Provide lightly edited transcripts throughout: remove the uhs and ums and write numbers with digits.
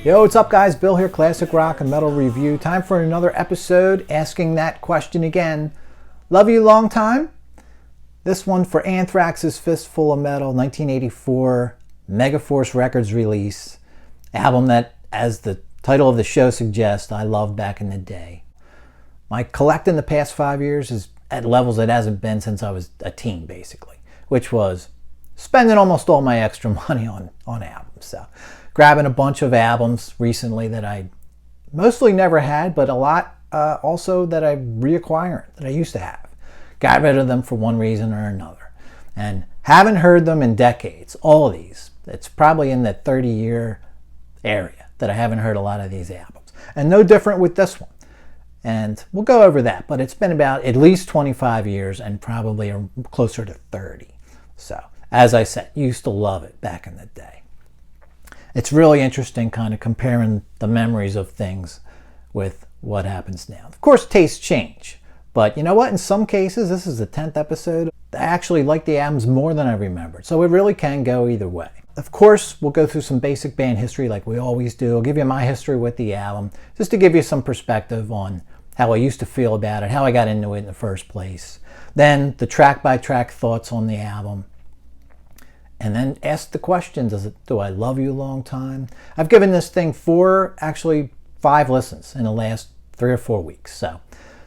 Yo, what's up guys? Bill here, Classic Rock and Metal Review. Time for another episode asking that question again. Love you long time? This one for Anthrax's Fistful of Metal, 1984, Megaforce Records release. Album that, as the title of the show suggests, I loved back in the day. My collecting the past 5 years is at levels it hasn't been since I was a teen, basically. Which was spending almost all my extra money on albums. So grabbing a bunch of albums recently that I mostly never had, but a lot also that I reacquired, that I used to have. Got rid of them for one reason or another. And haven't heard them in decades, all of these. It's probably in the 30-year area that I haven't heard a lot of these albums. And no different with this one. And we'll go over that, but it's been about at least 25 years and probably closer to 30. So, as I said, used to love it back in the day. It's really interesting kind of comparing the memories of things with what happens now. Of course, tastes change. But you know what? In some cases, this is the 10th episode, I actually like the albums more than I remembered. So it really can go either way. Of course, we'll go through some basic band history like we always do. I'll give you my history with the album, just to give you some perspective on how I used to feel about it, how I got into it in the first place. Then the track-by-track thoughts on the album. And then ask the question, do I love you a long time? I've given this thing 5 listens in the last 3 or 4 weeks. So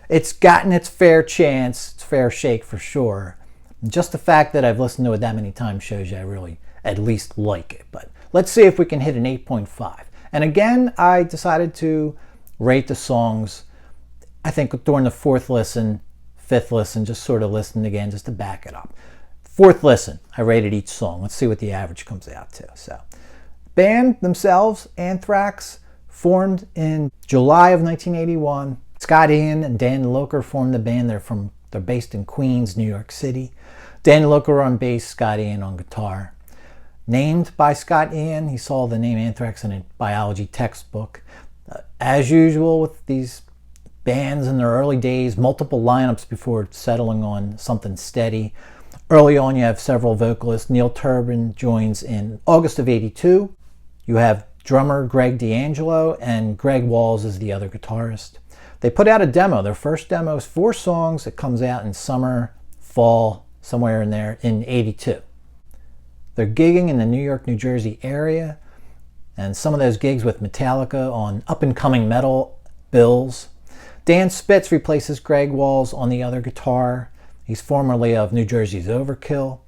it's gotten its fair chance, its fair shake for sure. Just the fact that I've listened to it that many times shows you I really at least like it. But let's see if we can hit an 8.5. And again, I decided to rate the songs, I think during the 4th listen, 5th listen, just sort of listen again just to back it up. 4th listen, I rated each song. Let's see what the average comes out to. So, band themselves, Anthrax, formed in July of 1981. Scott Ian and Dan Loker formed the band. They're based in Queens, New York City. Dan Loker on bass, Scott Ian on guitar. Named by Scott Ian, he saw the name Anthrax in a biology textbook. As usual with these bands in their early days, multiple lineups before settling on something steady. Early on, you have several vocalists. Neil Turbin joins in August of '82. You have drummer Greg D'Angelo, and Greg Walls is the other guitarist. They put out a demo. Their first demo is 4 songs. It comes out in summer, fall, somewhere in there, in '82. They're gigging in the New York, New Jersey area, and some of those gigs with Metallica on up-and-coming metal bills. Dan Spitz replaces Greg Walls on the other guitar. He's formerly of New Jersey's Overkill.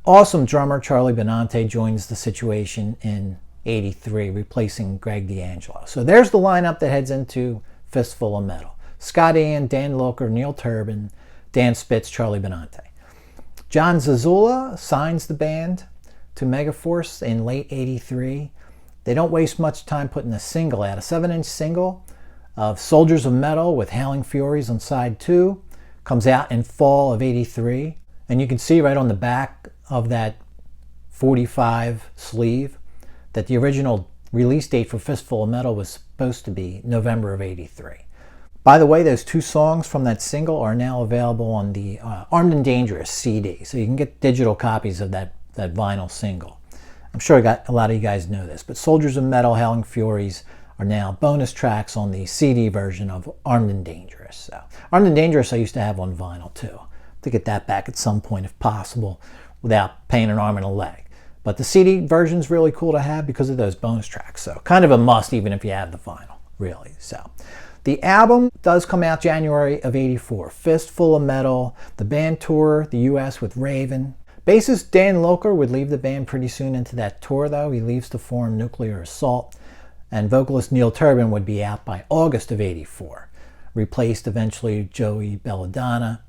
Awesome drummer Charlie Benante joins the situation in '83, replacing Greg D'Angelo. So there's the lineup that heads into Fistful of Metal. Scott Ian, Dan Loker, Neil Turbin, Dan Spitz, Charlie Benante. John Zazula signs the band to Megaforce in late '83. They don't waste much time putting a single out, a 7-inch single of Soldiers of Metal with Howling Furies on side 2. Comes out in fall of '83. And you can see right on the back of that 45 sleeve that the original release date for Fistful of Metal was supposed to be November of '83. By the way, those 2 songs from that single are now available on the Armed and Dangerous CD. So you can get digital copies of that vinyl single. I'm sure a lot of you guys know this, but Soldiers of Metal, Howling Furies are now bonus tracks on the CD version of Armed and Dangerous. So, Armed and Dangerous I used to have on vinyl too. To get that back at some point if possible without paying an arm and a leg. But the CD version's really cool to have because of those bonus tracks. So kind of a must even if you have the vinyl, really. So the album does come out January of '84. Fistful of Metal. The band tour the US with Raven. Bassist Dan Loker would leave the band pretty soon into that tour though. He leaves to form Nuclear Assault. And vocalist Neil Turbin would be out by August of '84. Replaced eventually Joey Belladonna.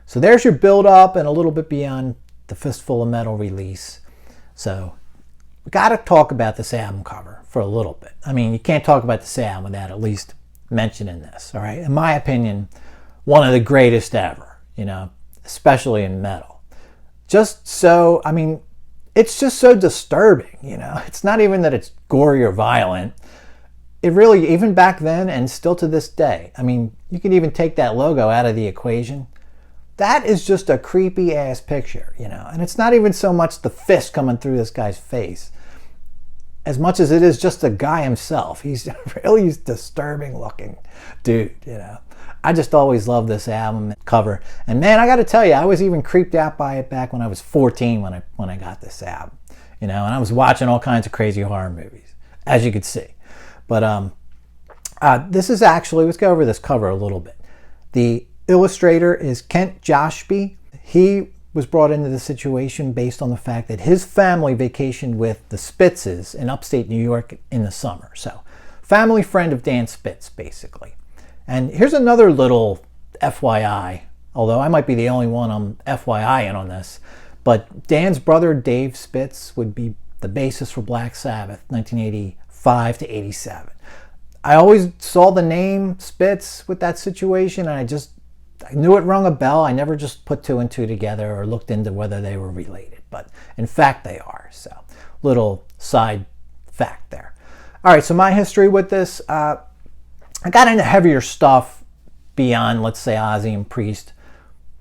So there's your build up and a little bit beyond the Fistful of Metal release. So we got to talk about this album cover for a little bit. I mean, you can't talk about this album without at least mentioning this, all right? In my opinion, one of the greatest ever, especially in metal. Just so, I mean, it's just so disturbing, It's not even that it's gory or violent. It really, even back then and still to this day, I mean, you can even take that logo out of the equation. That is just a creepy ass picture, And it's not even so much the fist coming through this guy's face. as much as it is just a guy himself, he's really disturbing looking dude, you know. I just always loved this album cover. And man, I got to tell you, I was even creeped out by it back when I was 14 when I got this album, you know, and I was watching all kinds of crazy horror movies, as you could see. But this is actually, let's go over this cover a little bit. The illustrator is Kent Joshby. He was brought into the situation based on the fact that his family vacationed with the Spitzes in upstate New York in the summer. So, family friend of Dan Spitz, basically. And here's another little FYI, although I might be the only one I'm FYIing on this, but Dan's brother Dave Spitz would be the bassist for Black Sabbath, 1985 to 87. I always saw the name Spitz with that situation, and I knew it rung a bell. I never just put two and two together or looked into whether they were related, but in fact they are. So, little side fact there. All right, so my history with this, I got into heavier stuff beyond, let's say, Ozzy and Priest.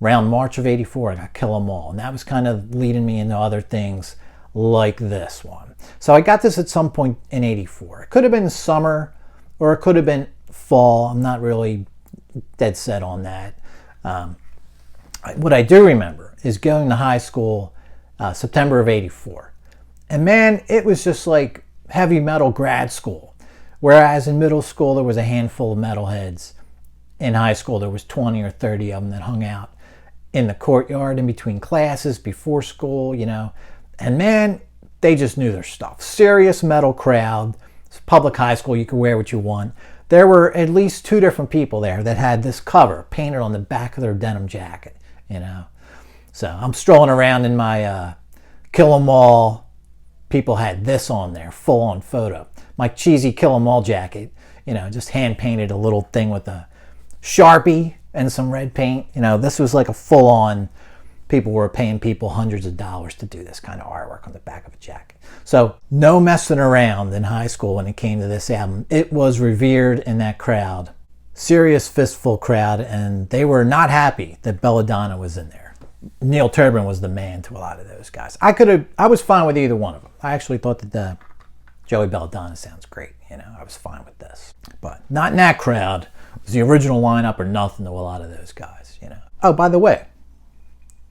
Around March of 84, I got Kill 'Em All, and that was kind of leading me into other things like this one. So I got this at some point in 84. It could have been summer, or it could have been fall. I'm not really dead set on that. What I do remember is going to high school September of 84. And man, it was just like heavy metal grad school. Whereas in middle school, there was a handful of metalheads. In high school, there was 20 or 30 of them that hung out in the courtyard in between classes, before school, you know. And man, they just knew their stuff. Serious metal crowd. Public high school, you could wear what you want. There were at least two different people there that had this cover painted on the back of their denim jacket, you know. So I'm strolling around in my Kill 'Em All. People had this on there, full on photo. My cheesy Kill 'Em All jacket, you know, just hand painted a little thing with a Sharpie and some red paint. You know, this was like a full on, people were paying people hundreds of dollars to do this kind of artwork on the back of a jacket. So no messing around in high school when it came to this album. It was revered in that crowd. Serious Fistful crowd, and they were not happy that Belladonna was in there. Neil Turbin was the man to a lot of those guys. I was fine with either one of them. I actually thought that Joey Belladonna sounds great. You know, I was fine with this. But not in that crowd. It was the original lineup or nothing to a lot of those guys, you know. Oh, by the way,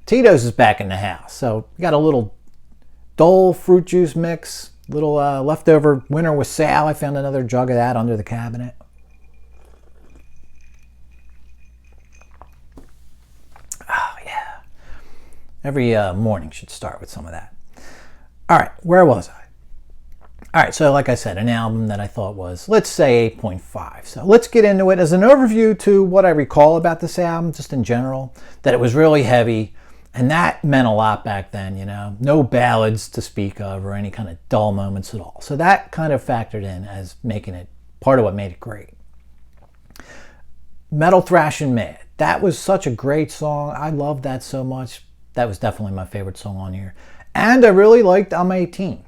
Tito's is back in the house. So we got a little Dole fruit juice mix, little leftover Winter with Sal. I found another jug of that under the cabinet. Oh, yeah. Every morning should start with some of that. All right, where was I? All right, so like I said, an album that I thought was, let's say 8.5. So let's get into it as an overview to what I recall about this album, just in general, that it was really heavy, and that meant a lot back then, you know. No ballads to speak of or any kind of dull moments at all. So that kind of factored in as making it part of what made it great. Metal Thrashin' Mad. That was such a great song. I loved that so much. That was definitely my favorite song on here. And I really liked I'm 18.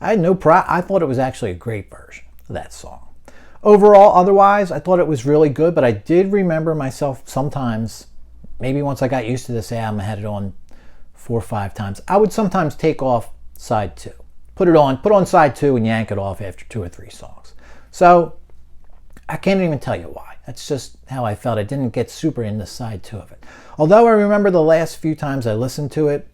I had no I thought it was actually a great version of that song. Overall, otherwise, I thought it was really good, but I did remember myself sometimes, maybe once I got used to this album, I had it on 4 or 5 times. I would sometimes take off side 2. Put on side 2 and yank it off after 2 or 3 songs. So I can't even tell you why. That's just how I felt. I didn't get super into side 2 of it. Although I remember the last few times I listened to it,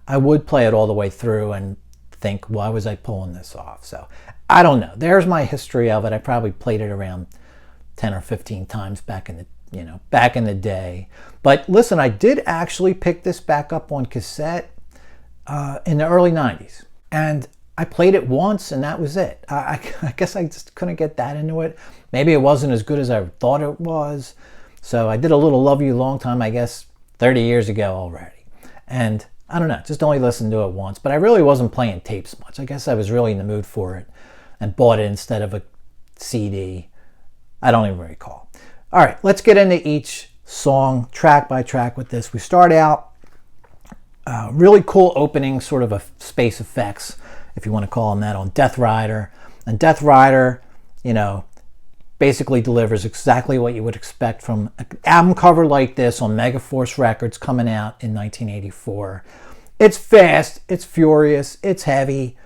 I would play it all the way through and think, why was I pulling this off? So I don't know. There's my history of it. I probably played it around 10 or 15 times back in the day. But listen, I did actually pick this back up on cassette in the early 90s. And I played it once and that was it. I guess I just couldn't get that into it. Maybe it wasn't as good as I thought it was. So I did a little Love You Long Time, I guess, 30 years ago already. And I don't know, just only listened to it once. But I really wasn't playing tapes much. I guess I was really in the mood for it and bought it instead of a CD. I don't even recall. All right, let's get into each song track by track with this. We start out really cool opening, sort of a space effects, if you want to call them that, on Death Rider. And Death Rider, you know, basically delivers exactly what you would expect from an album cover like this on Megaforce Records coming out in 1984. It's fast, it's furious, it's heavy,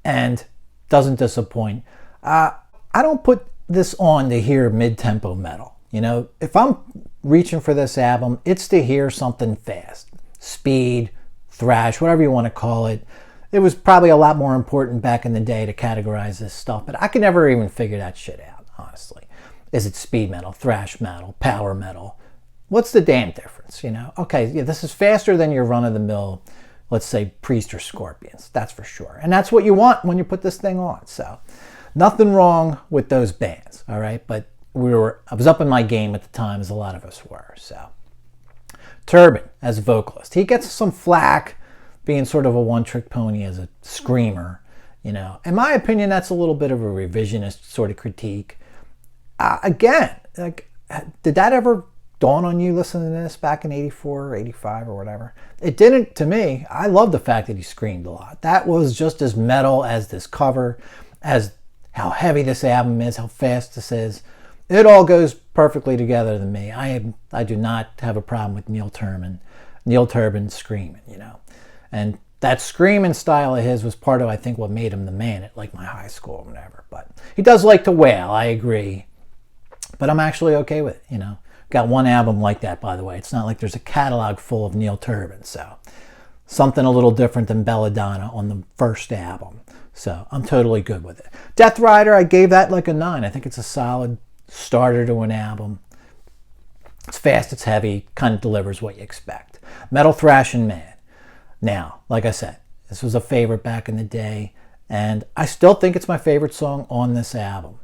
and doesn't disappoint. I don't put this on to hear mid-tempo metal. You know, if I'm reaching for this album, it's to hear something fast. Speed, thrash, whatever you want to call it. It was probably a lot more important back in the day to categorize this stuff, but I could never even figure that shit out, honestly. Is it speed metal, thrash metal, power metal? What's the damn difference, you know? Okay, yeah, this is faster than your run-of-the-mill, let's say, Priest or Scorpions, that's for sure. And that's what you want when you put this thing on, so nothing wrong with those bands, all right? But I was up in my game at the time, as a lot of us were, so. Turbin as a vocalist. He gets some flack being sort of a one-trick pony as a screamer, you know. In my opinion, that's a little bit of a revisionist sort of critique. Again, like, did that ever dawn on you listening to this back in 84 or 85 or whatever? It didn't to me. I love the fact that he screamed a lot. That was just as metal as this cover, as how heavy this album is, how fast this is. It all goes perfectly together to me. I do not have a problem with Neil Turbin screaming, you know. And that screaming style of his was part of, I think, what made him the man at like my high school or whatever. But he does like to wail, I agree. But I'm actually okay with it, you know. Got one album like that, by the way. It's not like there's a catalog full of Neil Turbin, so something a little different than Belladonna on the first album. So I'm totally good with it. Death Rider, I gave that like a 9. I think it's a solid starter to an album. It's fast, it's heavy, kind of delivers what you expect. Metal Thrashing Man. Now, like I said, this was a favorite back in the day, and I still think it's my favorite song on this album.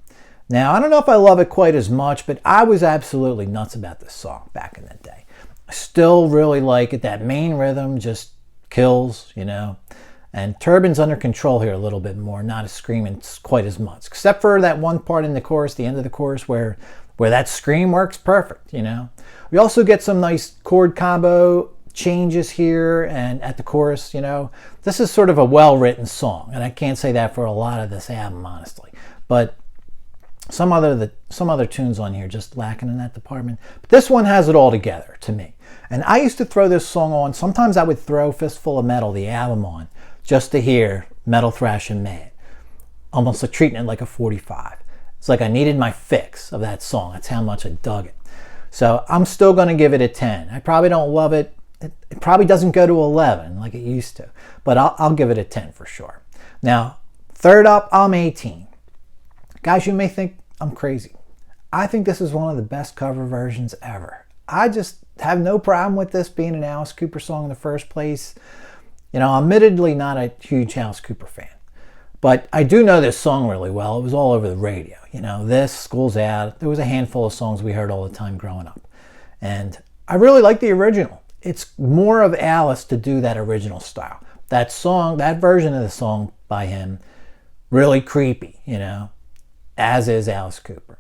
Now, I don't know if I love it quite as much, but I was absolutely nuts about this song back in the day. I still really like it. That main rhythm just kills, you know. And Turbin's under control here a little bit more, not as screaming quite as much. Except for that one part in the chorus, the end of the chorus, where that scream works perfect, you know. We also get some nice chord combo changes here and at the chorus, you know. This is sort of a well-written song, and I can't say that for a lot of this album, honestly. But some other tunes on here just lacking in that department. But this one has it all together to me. And I used to throw this song on. Sometimes I would throw Fistful of Metal, the album, on just to hear Metal Thrashing Man. Almost like treating it like a 45. It's like I needed my fix of that song. That's how much I dug it. So I'm still going to give it a 10. I probably don't love it. It probably doesn't go to 11 like it used to. But I'll give it a 10 for sure. Now, third up, I'm 18. Guys, you may think I'm crazy. I think this is one of the best cover versions ever. I just have no problem with this being an Alice Cooper song in the first place. You know, I'm admittedly not a huge Alice Cooper fan, but I do know this song really well. It was all over the radio. You know, this, School's Out. There was a handful of songs we heard all the time growing up. And I really like the original. It's more of Alice to do that original style. That song, that version of the song by him, really creepy, you know, as is Alice Cooper.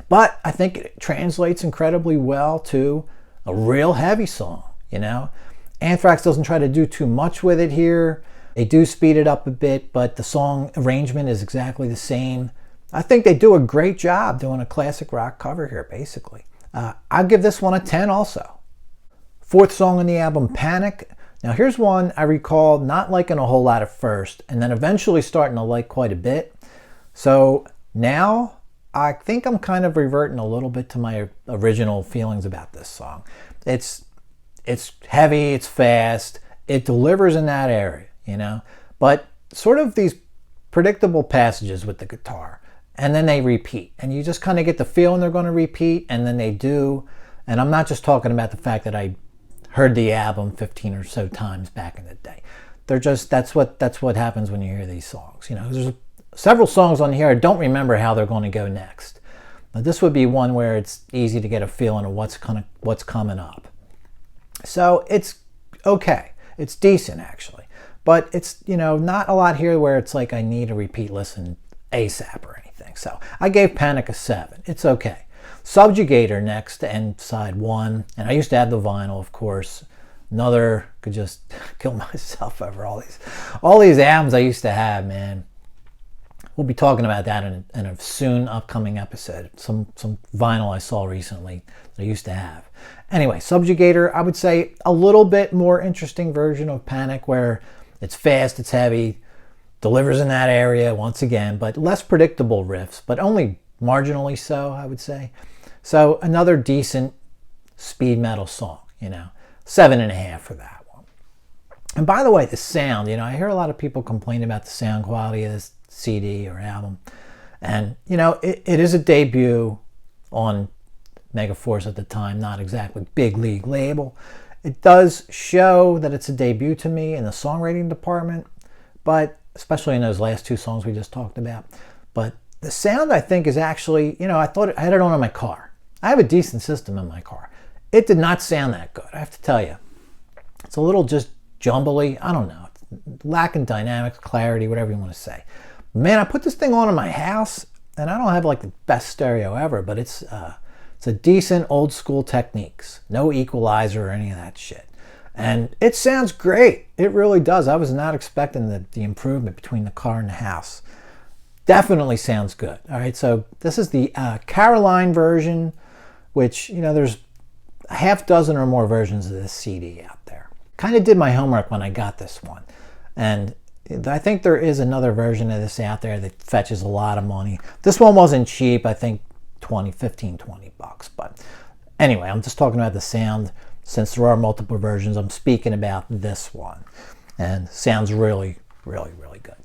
But I think it translates incredibly well to a real heavy song, you know. Anthrax doesn't try to do too much with it here. They do speed it up a bit, but the song arrangement is exactly the same. I think they do a great job doing a classic rock cover here, basically. I'll give this one a 10 also. Fourth song on the album, Panic. Now here's one I recall not liking a whole lot at first, and then eventually starting to like quite a bit. So now I think I'm kind of reverting a little bit to my original feelings about this song. It's heavy, it's fast, it delivers in that area, you know, but sort of these predictable passages with the guitar, and then they repeat, and you just kind of get the feeling they're going to repeat, and then they do. And I'm not just talking about the fact that I heard the album 15 or so times back in the day. They're just, that's what happens when you hear these songs. You know, there's several songs on here I don't remember how they're going to go next. Now, this would be one where it's easy to get a feeling of what's coming up. So it's okay. It's decent, actually. But it's, you know, not a lot here where it's like I need a repeat listen ASAP or anything. So I gave Panic a 7. It's okay. Subjugator next to end side 1. And I used to have the vinyl, of course. Another, could just kill myself over all these albums I used to have, man. We'll be talking about that in a soon upcoming episode. Some vinyl I saw recently that I used to have. Anyway, Subjugator, I would say a little bit more interesting version of Panic, where it's fast, it's heavy, delivers in that area once again, but less predictable riffs, but only marginally so, I would say. So another decent speed metal song, 7.5 for that one. And by the way, the sound, I hear a lot of people complain about the sound quality of this CD or album. And, it is a debut on Megaforce at the time, not exactly big league label. It does show that it's a debut to me in the songwriting department, but especially in those last two songs we just talked about. But the sound, I think, is actually, I thought I had it on in my car. I have a decent system in my car. It did not sound that good, I have to tell you. It's a little just jumbly. I don't know. Lacking dynamics, clarity, whatever you want to say. Man, I put this thing on in my house, and I don't have like the best stereo ever, but it's a decent old school techniques. No equalizer or any of that shit. And it sounds great. It really does. I was not expecting the improvement between the car and the house. Definitely sounds good. All right, so this is the Caroline version, which, there's a half dozen or more versions of this CD out there. Kind of did my homework when I got this one. And I think there is another version of this out there that fetches a lot of money. This one wasn't cheap. I think 15, 20 bucks. But anyway, I'm just talking about the sound. Since there are multiple versions, I'm speaking about this one. And sounds really, really, really good.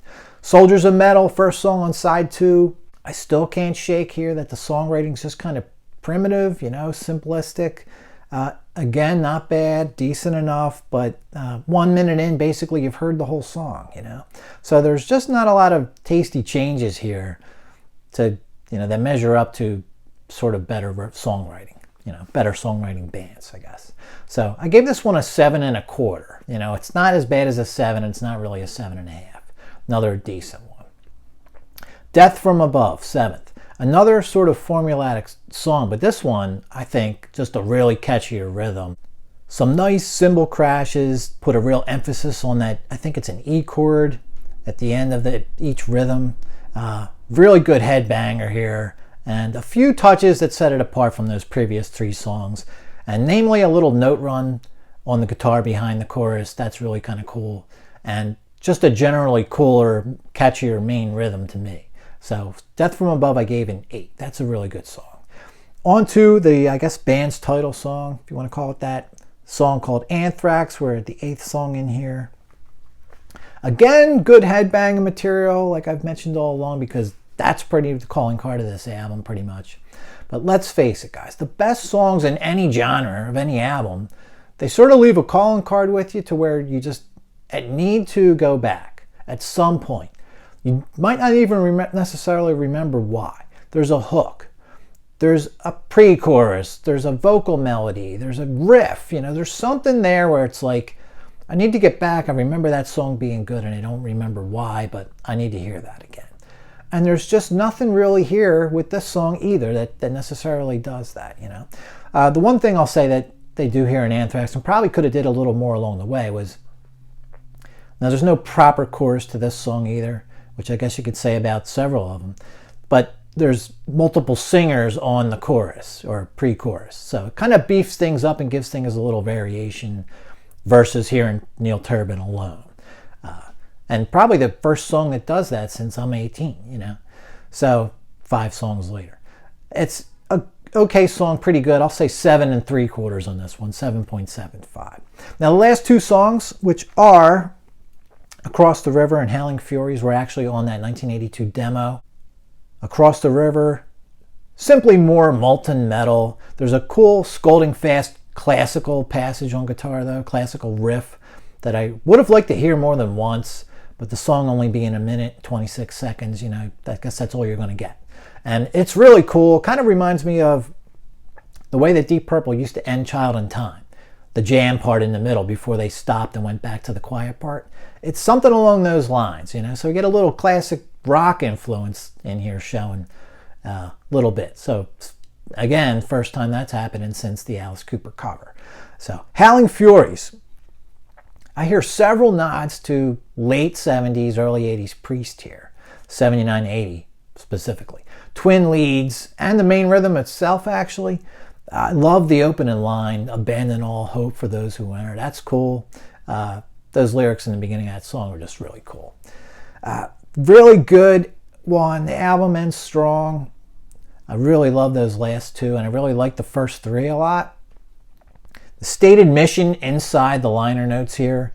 Soldiers of Metal, first song on side 2. I still can't shake here that the songwriting's just kind of primitive, simplistic. Again, not bad, decent enough, but 1 minute in, basically you've heard the whole song, So there's just not a lot of tasty changes here to, that measure up to sort of better songwriting, better songwriting bands, I guess. So I gave this one a 7.25. It's not as bad as a 7, it's not really a 7.5. Another decent one. Death from Above, 7th. Another sort of formulaic song, but this one, I think, just a really catchier rhythm. Some nice cymbal crashes, put a real emphasis on that, I think it's an E chord at the end of each rhythm. Really good headbanger here, and a few touches that set it apart from those previous 3 songs, and namely a little note run on the guitar behind the chorus. That's really kind of cool, and just a generally cooler, catchier main rhythm to me. So Death from Above I gave an 8. That's a really good song. On to the, I guess, band's title song, if you want to call it that. Song called Anthrax. We're at the 8th song in here. Again, good headbanging material, like I've mentioned all along, because that's pretty the calling card of this album, pretty much. But let's face it, guys. The best songs in any genre of any album, they sort of leave a calling card with you to where you just need to go back at some point. You might not even necessarily remember why. There's a hook. There's a pre-chorus. There's a vocal melody. There's a riff. There's something there where it's like, I need to get back. I remember that song being good and I don't remember why, but I need to hear that again. And there's just nothing really here with this song either that necessarily does that, The one thing I'll say that they do here in Anthrax, and probably could have did a little more along the way, was, now there's no proper chorus to this song either, which I guess you could say about several of them. But there's multiple singers on the chorus or pre-chorus. So it kind of beefs things up and gives things a little variation versus hearing Neil Turbin alone. And probably the first song that does that since I'm 18, So 5 songs later. It's a okay song, pretty good. I'll say 7 3/4 on this one, 7.75. Now the last 2 songs, which are Across the River and Howling Furies, were actually on that 1982 demo. Across the River, simply more molten metal. There's a cool scolding fast classical passage on guitar though, classical riff that I would have liked to hear more than once, but the song only being 1 minute, 26 seconds, I guess that's all you're going to get. And it's really cool. Kind of reminds me of the way that Deep Purple used to end Child in Time. The jam part in the middle before they stopped and went back to the quiet part. It's something along those lines, So we get a little classic rock influence in here showing a little bit. So again, first time that's happening since the Alice Cooper cover. So Howling Furies. I hear several nods to late 70s, early 80s Priest here. 79, 80 specifically. Twin leads and the main rhythm itself actually. I love the opening line, abandon all hope for those who enter. That's cool. Those lyrics in the beginning of that song are just really cool. Really good one. The album ends strong. I really love those last two, and I really like the first three a lot. The stated mission inside the liner notes here,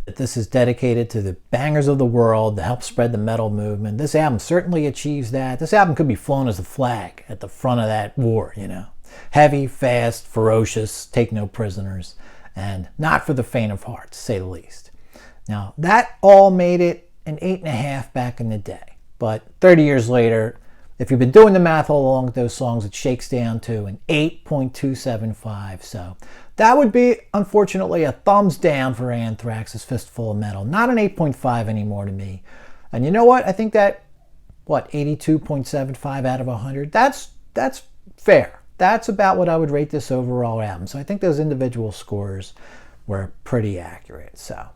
that this is dedicated to the bangers of the world to help spread the metal movement. This album certainly achieves that. This album could be flown as a flag at the front of that war, you know. Heavy, fast, ferocious, take no prisoners, and not for the faint of heart, to say the least. Now, that all made it an 8.5 back in the day. But 30 years later, if you've been doing the math all along with those songs, it shakes down to an 8.275. So that would be, unfortunately, a thumbs down for Anthrax's Fistful of Metal. Not an 8.5 anymore to me. And you know what? I think that, 82.75 out of 100? That's fair. That's about what I would rate this overall album. So I think those individual scores were pretty accurate. So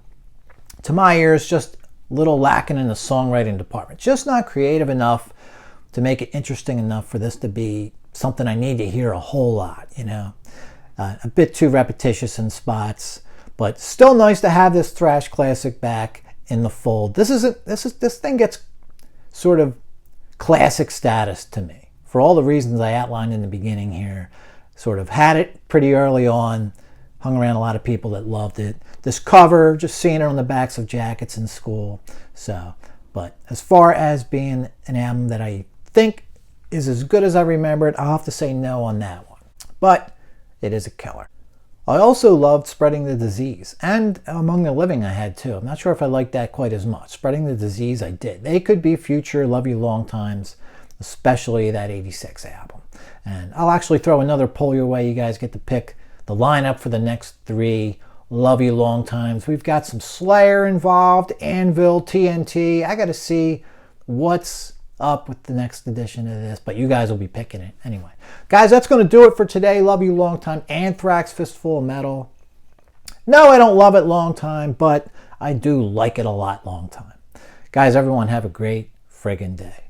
to my ears, just a little lacking in the songwriting department. Just not creative enough to make it interesting enough for this to be something I need to hear a whole lot, you know. A bit too repetitious in spots, but still nice to have this thrash classic back in the fold. This thing gets sort of classic status to me for all the reasons I outlined in the beginning here. Sort of had it pretty early on, hung around a lot of people that loved it. This cover, just seeing it on the backs of jackets in school. So, but as far as being an album that I think is as good as I remember it, I'll have to say no on that one. But it is a killer. I also loved Spreading the Disease, and Among the Living I had too. I'm not sure if I liked that quite as much. Spreading the Disease I did. They could be future Love You Long Times, especially that 86 album. And I'll actually throw another poll your way. You guys get to pick the lineup for the next 3 Love You Long Times. We've got some Slayer involved, Anvil, TNT. I got to see what's up with the next edition of this, but you guys will be picking it anyway. Guys, that's going to do it for today. Love You Long Time, Anthrax, Fistful of Metal. No, I don't love it long time, but I do like it a lot long time. Guys, everyone have a great friggin' day.